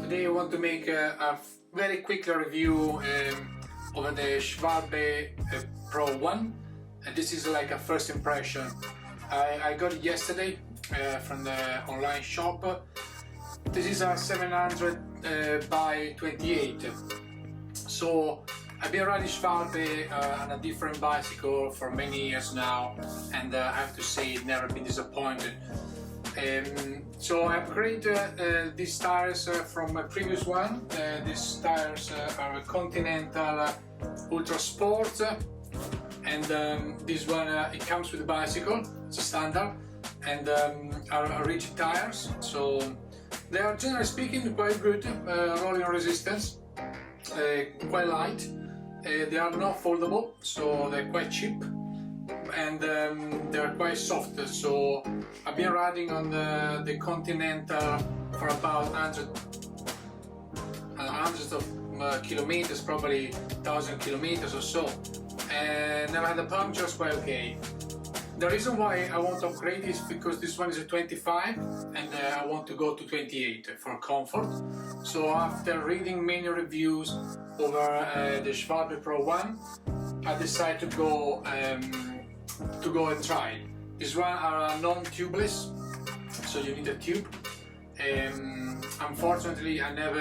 Today I want to make a very quick review over the Schwalbe Pro One, and this is like a first impression. I got it yesterday from the online shop. This is a 700 by 28. So I've been riding Schwalbe on a different bicycle for many years now, and I have to say never been disappointed. So I upgraded these tires from my previous one. These tires are a Continental Ultra Sport, and this one it comes with the bicycle. It's a standard, and are rigid tires. So they are, generally speaking, quite good rolling resistance, quite light. They are not foldable, so they're quite cheap, and they're quite soft. So I've been riding on the Continental for about hundreds of kilometers, probably 1,000 kilometers or so, and never had a puncture. Quite okay. The reason why I want to upgrade is because this one is a 25 and I want to go to 28 for comfort. So after reading many reviews over the Schwalbe Pro One, I decided to go and try it. This one are non-tubeless, so you need a tube. Unfortunately, I never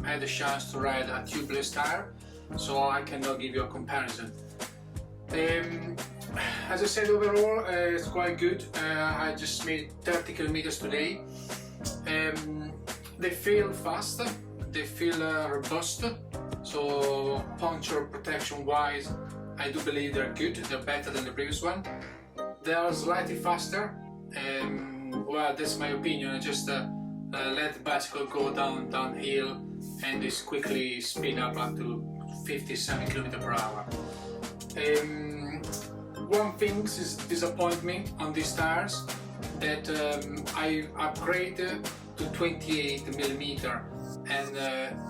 had the chance to ride a tubeless tire, so I cannot give you a comparison. As I said, overall it's quite good. I just made 30 kilometers today. They feel fast, they feel robust, so puncture protection wise I do believe they're good. They're better than the previous one. They are slightly faster. Well, that's my opinion. I just let the bicycle go downhill and this quickly speed up to 50-70 km/h. One thing is disappoint me on these tires, that I upgraded to 28mm, and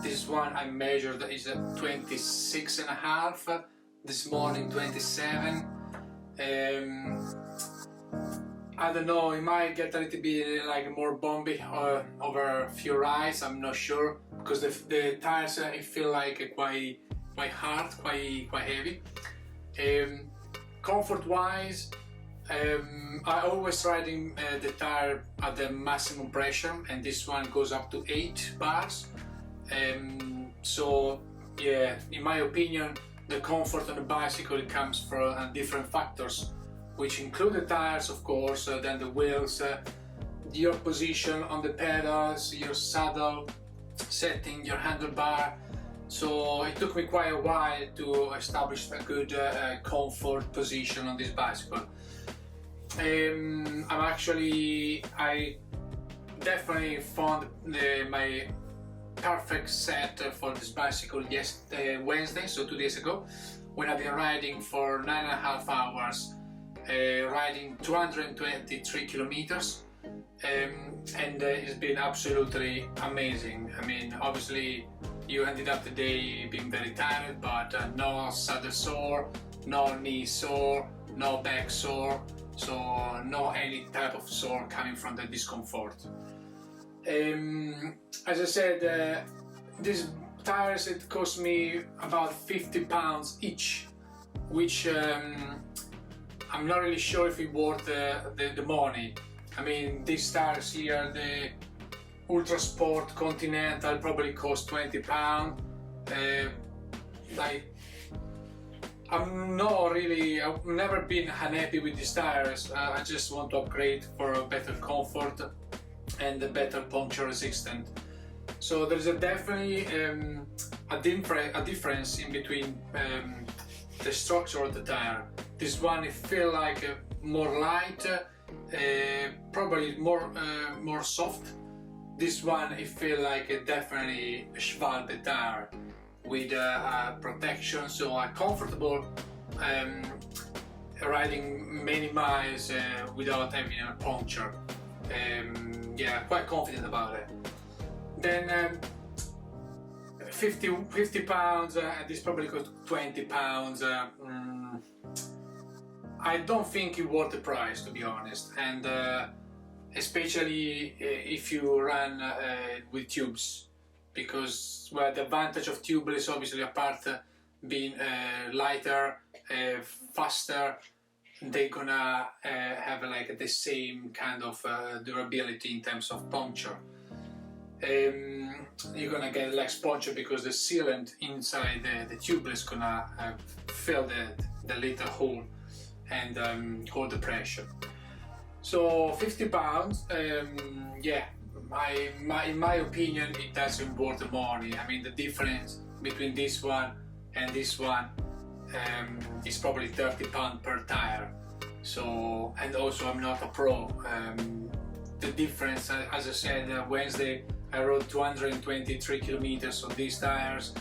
this one I measured is a 26.5. This morning 27. I don't know, it might get a little bit like more bumpy over a few rides. I'm not sure, because the tires I feel like quite hard, quite heavy. Comfort wise, I always riding the tire at the maximum pressure, and this one goes up to 8 bars. So yeah, in my opinion, the comfort on the bicycle comes from different factors, which include the tires, of course, then the wheels, your position on the pedals, your saddle setting, your handlebar. So it took me quite a while to establish a good comfort position on this bicycle. I definitely found my perfect set for this bicycle Wednesday, so 2 days ago, when I've been riding for 9.5 hours, riding 223 kilometers, and it's been absolutely amazing. I mean, obviously you ended up the day being very tired, but no saddle sore, no knee sore, no back sore, so no any type of sore coming from the discomfort. As I said, these tires, it cost me about £50 each, which I'm not really sure if it worth the money. I mean, these tires here, the Ultra Sport Continental, probably cost £20. I've never been unhappy with these tires. I just want to upgrade for a better comfort and a better puncture resistance. So there's definitely a difference in between the structure of the tire. This one it feels like more light, probably more soft. This one it feels like definitely a Schwalbe tire with protection, so I'm comfortable riding many miles without having a puncture. Yeah, quite confident about it. Then £50, and this probably cost £20. I don't think it worth the price, to be honest, and especially if you run with tubes, because well, the advantage of tubeless, obviously, apart being lighter, faster, they're gonna have like the same kind of durability in terms of puncture. You're gonna get less puncture because the sealant inside the tubeless is gonna fill the little hole and hold the pressure. So 50 pounds, yeah, in my opinion, it doesn't worth the money. I mean, the difference between this one and this one is probably 30 pounds per tire. So, and also I'm not a pro. The difference, as I said, Wednesday I rode 223 kilometers on these tires,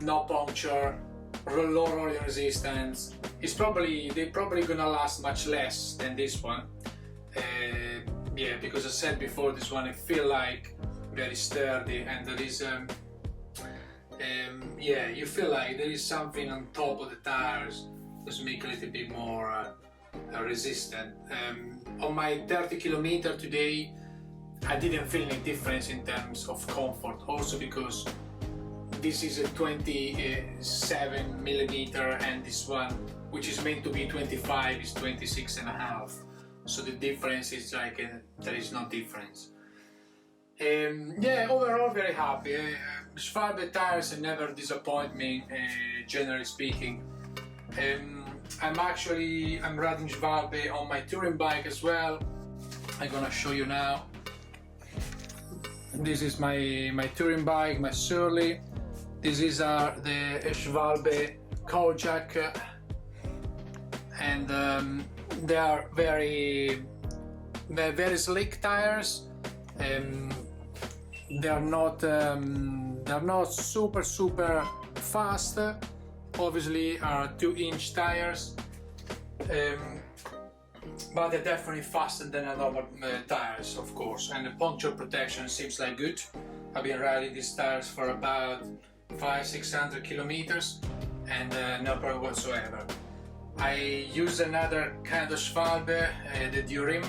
no puncture, low rolling resistance. They're probably gonna last much less than this one. Yeah, because I said before, this one I feel like very sturdy, and there is yeah, you feel like there is something on top of the tires that make a little bit more resistant. On my 30 kilometer today, I didn't feel any difference in terms of comfort, also because this is a 27 millimeter and this one, which is meant to be 25, is 26 and a half. So the difference is like there is no difference. Yeah, overall very happy. Schwalbe tires never disappoint me, generally speaking. I'm riding Schwalbe on my touring bike as well. I'm gonna show you now. This is my touring bike, my Surly. This is the Schwalbe Kojak, and they are very slick tires. They're not super fast. Obviously, are 2-inch tires, but they're definitely faster than normal tires, of course. And the puncture protection seems like good. I've been riding these tires for about 500-600 kilometers, and no problem whatsoever. I use another kind of Schwalbe, the Durim,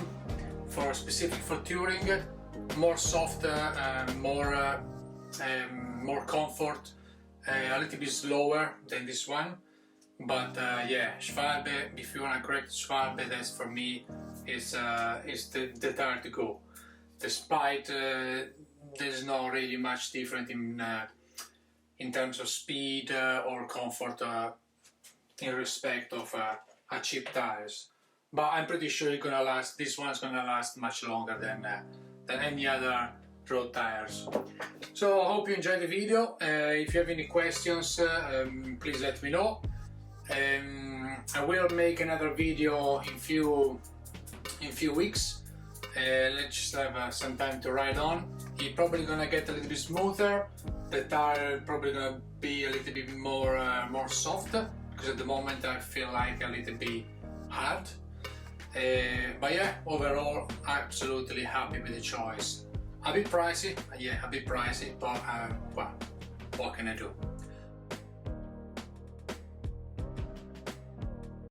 specific for touring, more softer, more comfort, a little bit slower than this one. But yeah, Schwalbe, if you want to correct Schwalbe, that's for me is the tire to go. Despite there's not really much different in terms of speed or comfort in respect of a cheap tires. But I'm pretty sure it's gonna last. This one's gonna last much longer than any other road tires. So I hope you enjoyed the video. If you have any questions, please let me know. I will make another video in few weeks. Let's just have some time to ride on. It's probably gonna get a little bit smoother. The tire probably gonna be a little bit more soft, because at the moment I feel like a little bit hard. But yeah, overall absolutely happy with the choice. A bit pricey, yeah, a bit pricey, but well, what can I do?